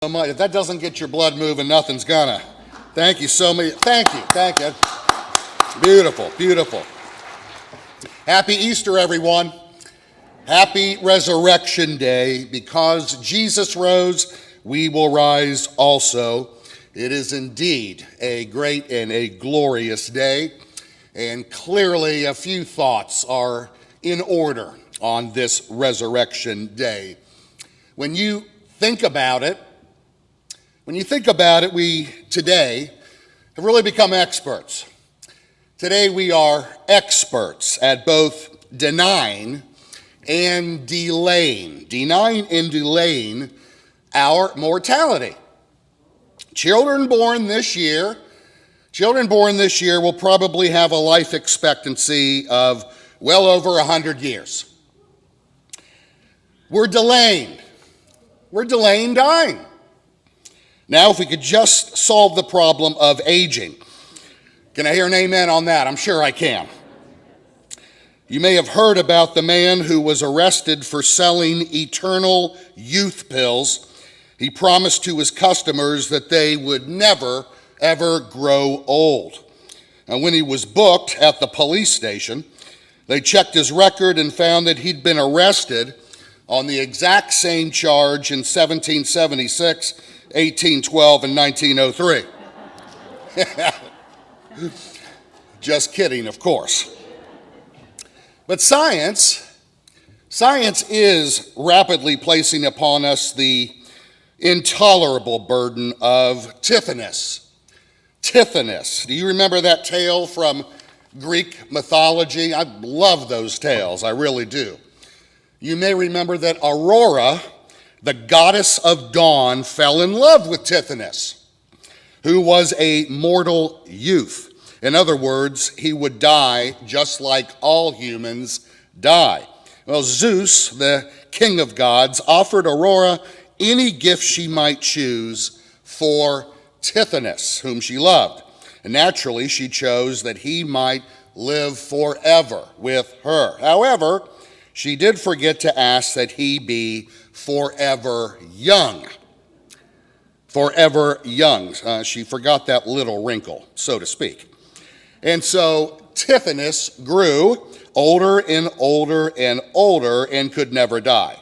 So much. If that doesn't get your blood moving, nothing's gonna. Thank you so much. Thank you. Beautiful, beautiful. Happy Easter, everyone. Happy Resurrection Day. Because Jesus rose, we will rise also. It is indeed a great and a glorious day. And clearly a few thoughts are in order on this Resurrection Day. When you think about it, we today have really become experts. Today we are experts at both denying and delaying our mortality. Children born this year will probably have a life expectancy of well over 100 years. We're delaying dying. Now, if we could just solve the problem of aging. Can I hear an amen on that? I'm sure I can. You may have heard about the man who was arrested for selling eternal youth pills. He promised to his customers that they would never, ever grow old. And when he was booked at the police station, they checked his record and found that he'd been arrested on the exact same charge in 1776, 1812, and 1903. Just kidding, of course. But science is rapidly placing upon us the intolerable burden of Tithonus. Tithonus. Do you remember that tale from Greek mythology? I love those tales, I really do. You may remember that Aurora, the goddess of dawn, fell in love with Tithonus, who was a mortal youth. In other words, he would die just like all humans die. Well, Zeus, the king of gods, offered Aurora any gift she might choose for Tithonus, whom she loved. And naturally, she chose that he might live forever with her. However, she did forget to ask that he be forever young. Forever young. She forgot that little wrinkle, so to speak. And so Tithonus grew older and older and older and could never die.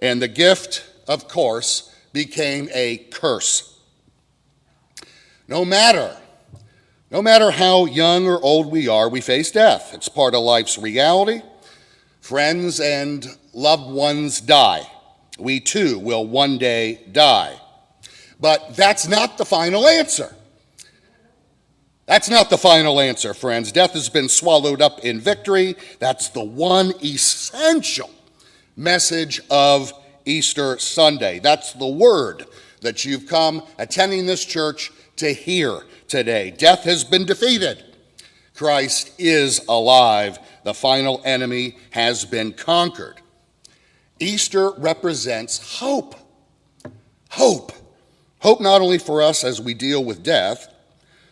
And the gift, of course, became a curse. No matter how young or old we are, we face death. It's part of life's reality. Friends and loved ones die. We too will one day die. But that's not the final answer. That's not the final answer, friends. Death has been swallowed up in victory. That's the one essential message of Easter Sunday. That's the word that you've come attending this church to hear today. Death has been defeated. Christ is alive. The final enemy has been conquered. Easter represents hope. Hope. Hope not only for us as we deal with death,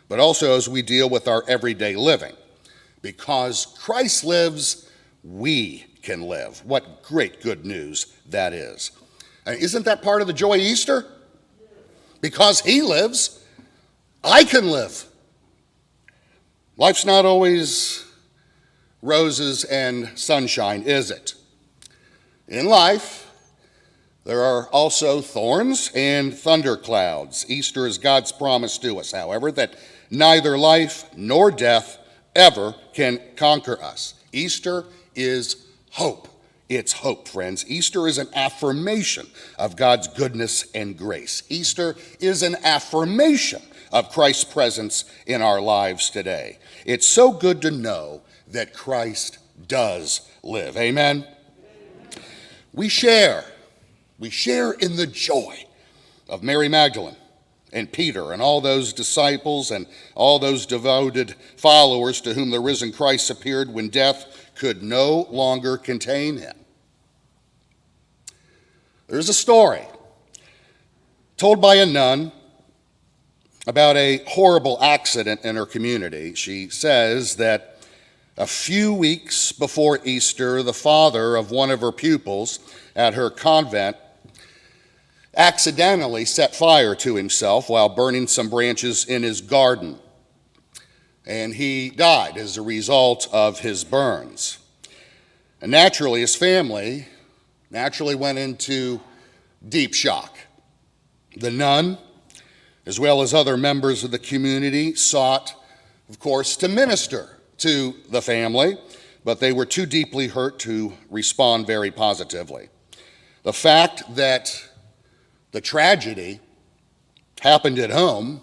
but also as we deal with our everyday living. Because Christ lives, we can live. What great good news that is. Isn't that part of the joy of Easter? Because he lives, I can live. Life's not always roses and sunshine, is it? In life, there are also thorns and thunderclouds. Easter is God's promise to us, however, that neither life nor death ever can conquer us. Easter is hope. It's hope, friends. Easter is an affirmation of God's goodness and grace. Easter is an affirmation of Christ's presence in our lives today. It's so good to know that Christ does live. Amen? We share in the joy of Mary Magdalene and Peter and all those disciples and all those devoted followers to whom the risen Christ appeared when death could no longer contain him. There's a story told by a nun about a horrible accident in her community. She says that a few weeks before Easter, the father of one of her pupils at her convent accidentally set fire to himself while burning some branches in his garden. And he died as a result of his burns. And naturally, his family went into deep shock. The nun, as well as other members of the community, sought, of course, to minister to the family, but they were too deeply hurt to respond very positively. The fact that the tragedy happened at home,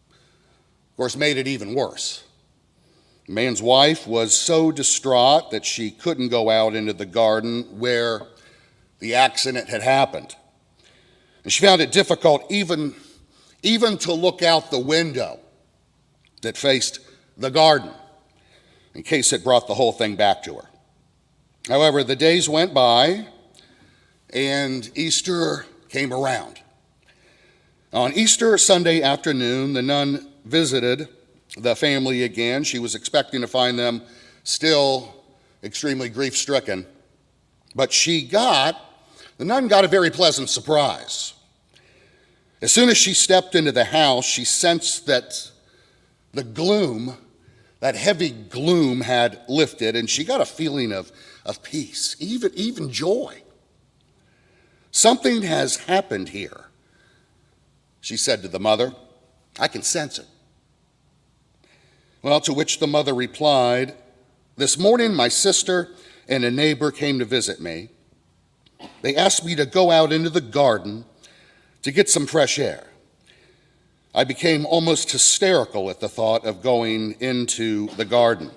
of course, made it even worse. The man's wife was so distraught that she couldn't go out into the garden where the accident had happened. And she found it difficult even to look out the window that faced the garden, in case it brought the whole thing back to her. However, the days went by, and Easter came around. On Easter Sunday afternoon, the nun visited the family again. She was expecting to find them still extremely grief-stricken, but the nun got a very pleasant surprise. As soon as she stepped into the house, she sensed that the gloom, that heavy gloom, had lifted, and she got a feeling of peace, even joy. Something has happened here, she said to the mother. I can sense it. Well, to which the mother replied, this morning my sister and a neighbor came to visit me. They asked me to go out into the garden to get some fresh air. I became almost hysterical at the thought of going into the garden.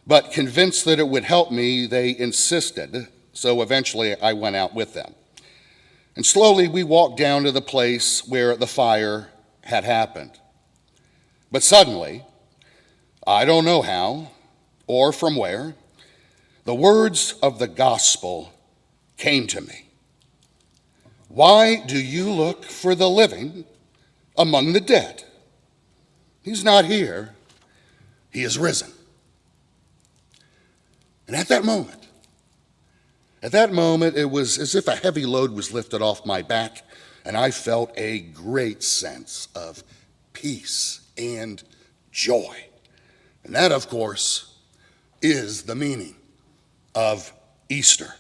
But convinced that it would help me, they insisted, so eventually I went out with them. And slowly we walked down to the place where the fire had happened. But suddenly, I don't know how or from where, the words of the gospel came to me. Why do you look for the living among the dead? He's not here. He is risen. And at that moment, it was as if a heavy load was lifted off my back, and I felt a great sense of peace and joy. And that, of course, is the meaning of Easter.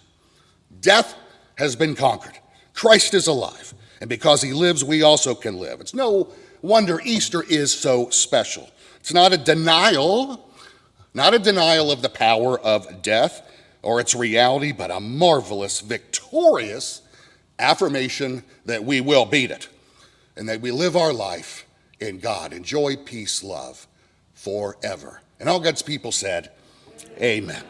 Death has been conquered. Christ is alive. And because he lives, we also can live. It's no wonder Easter is so special. It's not a denial of the power of death or its reality, but a marvelous, victorious affirmation that we will beat it and that we live our life in God. Enjoy, peace, love forever. And all God's people said, amen.